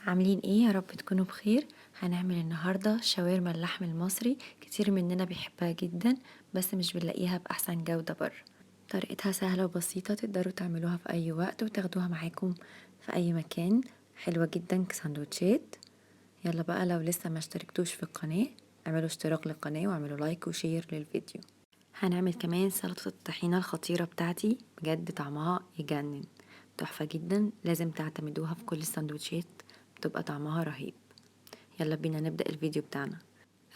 عاملين ايه؟ يا رب تكونوا بخير. هنعمل النهاردة شاورما اللحم المصري. كتير مننا بيحبها جدا، بس مش بنلاقيها بأحسن جودة بره. طريقتها سهلة وبسيطة، تقدروا تعملوها في أي وقت وتاخدوها معاكم في أي مكان. حلوة جدا كساندوتشات. يلا بقى، لو لسه ما اشتركتوش في القناة اعملوا اشتراك للقناة واعملوا لايك وشير للفيديو. هنعمل كمان سلطة الطحينة الخطيرة بتاعتي، بجد طعمها يجنن، تحفة جدا، لازم تعتمدوها في كل السندوتشات، بتبقى طعمها رهيب. يلا بينا نبدأ الفيديو بتاعنا.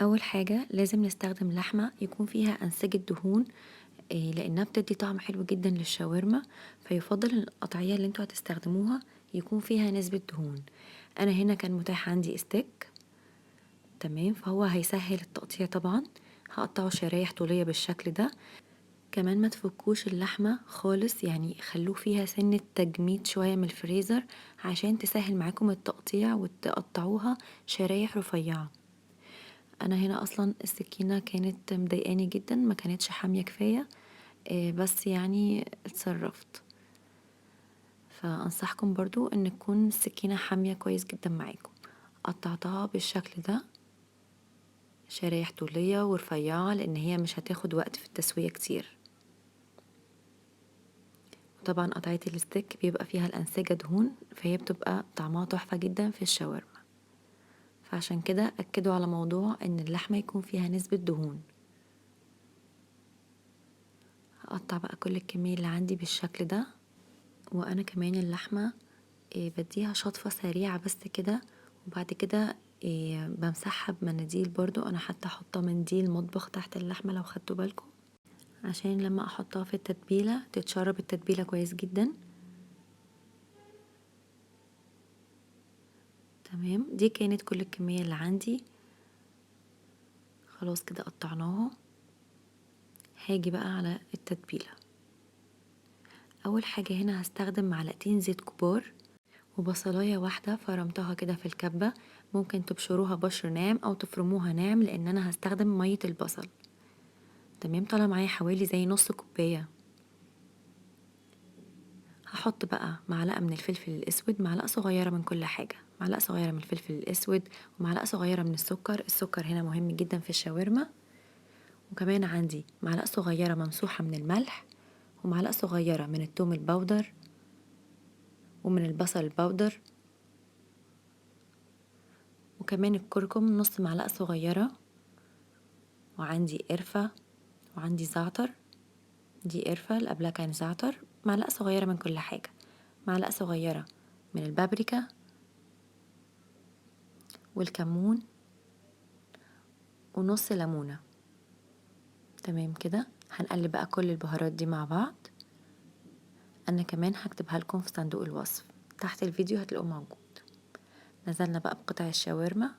أول حاجة لازم نستخدم لحمة يكون فيها أنسجة دهون، لأنها بتدي طعم حلو جدا للشاورما، فيفضل القطعية اللي انتوا هتستخدموها يكون فيها نسبة دهون. أنا هنا كان متاح عندي استيك، تمام، فهو هيسهل التقطيع طبعا. هقطعه شرايح طولية بالشكل ده. كمان ما تفكوش اللحمة خالص، يعني خلوه فيها سنة تجميد شوية من الفريزر عشان تسهل معاكم التقطيع وتقطعوها شرايح رفيعة. انا هنا اصلا السكينة كانت مضايقاني جدا، ما كانتش حامية كفاية، بس يعني اتصرفت. فانصحكم برضو ان تكون السكينة حامية كويس جدا معاكم. قطعتها بالشكل ده شرايح طولية ورفيعة، لان هي مش هتاخد وقت في التسوية كتير. وطبعا قطعية الستيك بيبقى فيها الأنسجة دهون، فهي بتبقى طعمها تحفة جدا في الشاورما. فعشان كده أكدوا على موضوع ان اللحمة يكون فيها نسبة دهون. هقطع بقى كل الكمية اللي عندي بالشكل ده. وانا كمان اللحمة بديها شطفة سريعة بس كده، وبعد كده بمسحها بمناديل. برضو انا حتى احطها منديل مطبخ تحت اللحمة لو خدتوا بالكم، عشان لما احطها في التتبيلة تتشرب التتبيلة كويس جدا. تمام، دي كانت كل الكمية اللي عندي. خلاص كده قطعناها. هاجي بقى على التتبيلة. اول حاجة هنا هستخدم معلقتين زيت كبار، وبصلاية واحدة فرمتها كده في الكبة. ممكن تبشروها بشر ناعم او تفرموها ناعم، لان انا هستخدم مية البصل. تمام، طلع معايا حوالي زي نص كوباية. هحط بقى معلقة من الفلفل الاسود، معلقة صغيرة من كل حاجة، معلقة صغيرة من الفلفل الاسود ومعلقة صغيرة من السكر. السكر هنا مهم جدا في الشاورما. وكمان عندي معلقة صغيرة ممسوحة من الملح، ومعلقة صغيرة من الثوم البودر ومن البصل البودر، وكمان الكركم نص معلقة صغيرة، وعندي قرفة، وعندي زعتر. دي قرفة اللي قبلها كان زعتر. معلقة صغيرة من كل حاجة، معلقة صغيرة من البابريكا والكمون ونص ليمونة. تمام كده، هنقلب بقى كل البهارات دي مع بعض. انا كمان هكتبها لكم في صندوق الوصف تحت الفيديو، هتلاقوه موجود. نزلنا بقى بقطع الشاورما.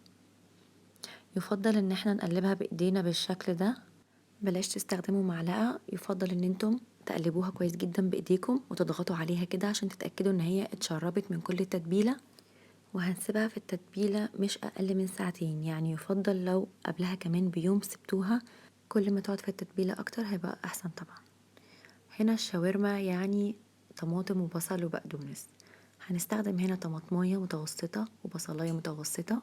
يفضل ان احنا نقلبها بايدينا بالشكل ده، بلاش تستخدموا معلقة. يفضل ان انتم تقلبوها كويس جدا بايديكم وتضغطوا عليها كده عشان تتأكدوا ان هي اتشربت من كل التتبيلة. وهنسيبها في التتبيلة مش اقل من ساعتين، يعني يفضل لو قبلها كمان بيوم سبتوها، كل ما تقعد في التتبيلة اكتر هيبقى احسن طبعا. هنا الشاورما يعني طماطم وبصل وبقدونس. هنستخدم هنا طماطمايه متوسطة وبصلاية متوسطة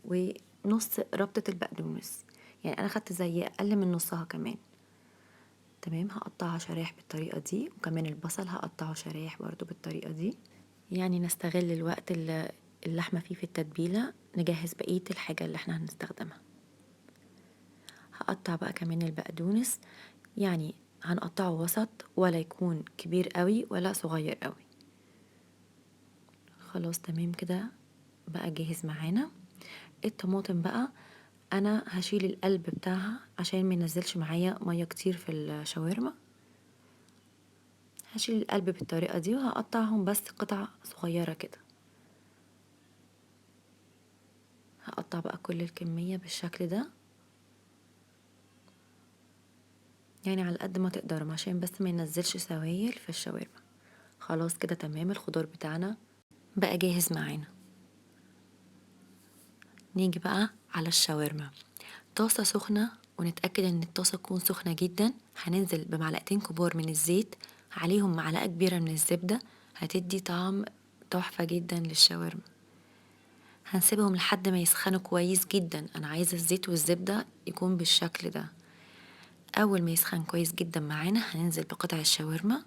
ونص ربطة البقدونس، يعني انا خدت زي اقل من نصها كمان. تمام، هقطعها شرايح بالطريقة دي، وكمان البصل هقطعه شرايح برضو بالطريقة دي. يعني نستغل الوقت اللي اللحمة فيه في التتبيلة نجهز بقية الحاجة اللي احنا هنستخدمها. هقطع بقى كمان البقدونس، يعني هنقطعه وسط، ولا يكون كبير قوي ولا صغير قوي. خلاص تمام كده بقى جاهز معانا. الطماطم بقى انا هشيل القلب بتاعها عشان ما ينزلش معايا ميه كتير في الشاورما. هشيل القلب بالطريقه دي وهقطعهم بس قطع صغيره كده. هقطع بقى كل الكميه بالشكل ده، يعني على قد ما تقدروا عشان بس ما ينزلش سوائل في الشاورما. خلاص كده تمام، الخضار بتاعنا بقى جاهز معانا. نيجي بقى على الشاورما. طاسة سخنة، ونتأكد ان الطاسة تكون سخنة جدا. هننزل بمعلقتين كبار من الزيت، عليهم معلقة كبيرة من الزبدة، هتدي طعم تحفة جدا للشاورما. هنسيبهم لحد ما يسخنوا كويس جدا. انا عايزة الزيت والزبدة يكون بالشكل ده. اول ما يسخن كويس جدا معانا هننزل بقطع الشاورما،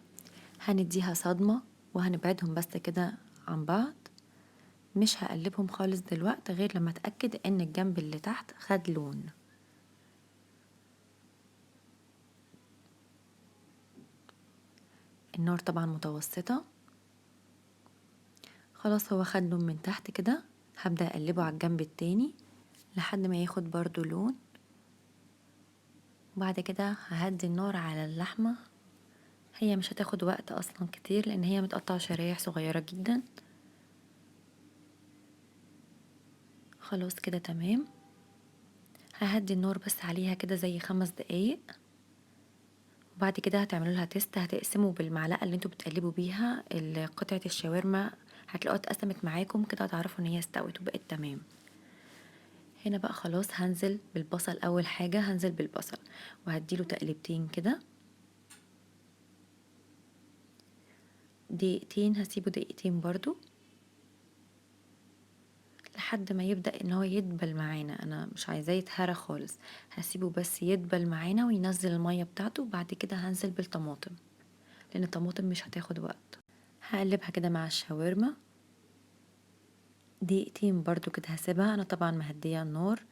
هنديها صدمة وهنبعدهم بس كده عن بعض. مش هقلبهم خالص دلوقتي غير لما اتأكد ان الجنب اللي تحت خد لون. النار طبعا متوسطة. خلاص هو خد لون من تحت كده، هبدأ اقلبه على الجنب التاني لحد ما ياخد برضو لون. وبعد كده ههدي النار على اللحمة. هي مش هتاخد وقت اصلا كتير لان هي متقطعة شرايح صغيرة جدا. خلاص كده تمام. ههدي النار بس عليها كده زي 5 دقايق. وبعد كده هتعملوا لها تيست، هتقسموا بالمعلقة اللي انتوا بتقلبوا بيها قطعة الشاورما، هتلاقوها اتقسمت معاكم كده، هتعرفوا ان هي استوت وبقت تمام. هنا بقى خلاص هنزل بالبصل. اول حاجة هنزل بالبصل وهديله تقلبتين كده، دقيقتين، هسيبه دقيقتين برضو لحد ما يبدأ ان هو يدبل معانا. انا مش عايزاه يتهرى خالص، هسيبه بس يدبل معانا وينزل المية بتاعته. وبعد كده هنزل بالطماطم لان الطماطم مش هتاخد وقت. هقلبها كده مع الشاورما دقيقتين برضو كده، هسيبها. انا طبعا مهدية النار.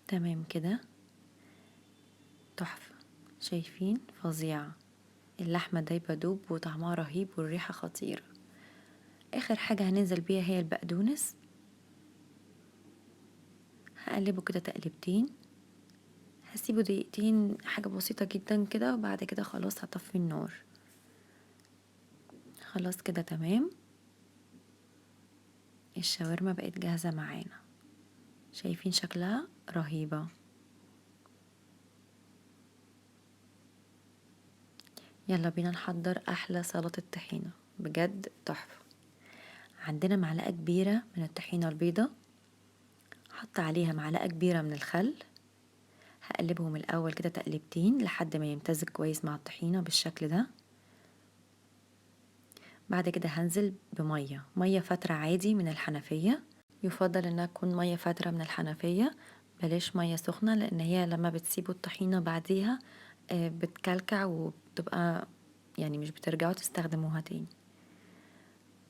تمام كده، تحفة. شايفين؟ فظيعة. اللحمة دايبة دوب وطعمها رهيب والريحة خطيرة. اخر حاجة هننزل بيها هي البقدونس. هقلبه كده تقلبتين، هسيبه دقيقتين، حاجة بسيطة جدا كده. وبعد كده خلاص هطفي النار. خلاص كده تمام. الشاورما بقت جاهزة معانا. شايفين شكلها؟ رهيبة. يلا بينا نحضر احلى سلطة طحينة، بجد تحفة. عندنا معلقة كبيرة من الطحينة البيضة، حط عليها معلقة كبيرة من الخل. هقلبهم الاول كده تقلبتين لحد ما يمتزج كويس مع الطحينة بالشكل ده. بعد كده هنزل مية فترة عادي من الحنفية. يفضل انها تكون مية فترة من الحنفية، بلاش مية سخنة، لان هي لما بتسيبوا الطحينة بعديها بتكلكع وبتبقى يعني مش بترجعوا تستخدموها تاني.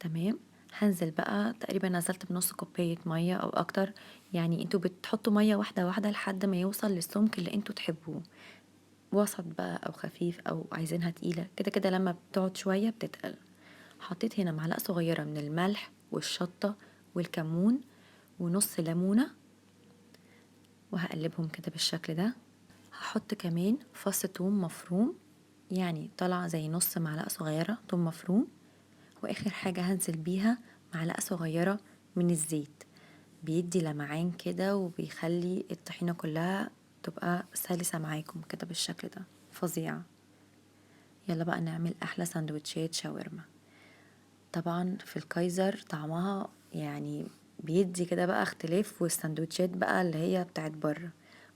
تمام. هنزل بقى تقريبا نزلت بنص كوباية مية او اكتر، يعني انتوا بتحطوا مية واحدة واحدة لحد ما يوصل للسمك اللي انتوا تحبوه، وسط بقى او خفيف او عايزينها تقيلة. كده كده لما بتقعد شوية بتتقل. حطيت هنا معلقة صغيرة من الملح والشطة والكمون ونص ليمونة، وهقلبهم كده بالشكل ده. هحط كمان فص توم مفروم، يعني طلع زي نص معلقة صغيرة توم مفروم. واخر حاجة هنزل بيها معلقة صغيرة من الزيت، بيدي لمعان كده وبيخلي الطحينة كلها تبقى سلسة معاكم كده بالشكل ده. فظيعة. يلا بقى نعمل احلى سندوتشات شاورما. طبعا في الكايزر طعمها يعني بيدي كده بقى اختلاف، والسندوتشات بقى اللي هي بتاعت بره،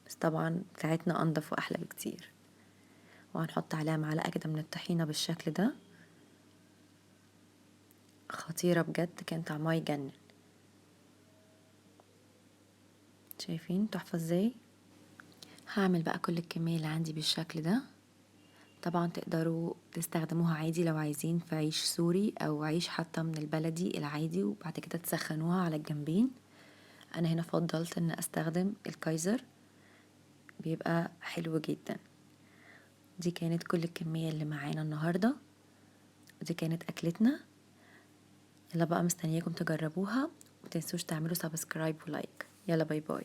بس طبعا بتاعتنا انضف واحلى بكتير. وهنحط عليها معلقة كده من الطحينة بالشكل ده. خطيرة بجد، كان طعمها يجنن. شايفين تحفة ازاي؟ هعمل بقى كل الكمية اللي عندي بالشكل ده. طبعا تقدروا تستخدموها عادي لو عايزين في عيش سوري او عيش حتى من البلدي العادي، وبعد كده تسخنوها على الجنبين. انا هنا فضلت ان استخدم الكايزر، بيبقى حلو جدا. دي كانت كل الكمية اللي معانا النهاردة، ودي كانت اكلتنا. يلا بقى مستنياكم تجربوها، متنسوش تعملوا سبسكرايب ولايك. يلا باي باي.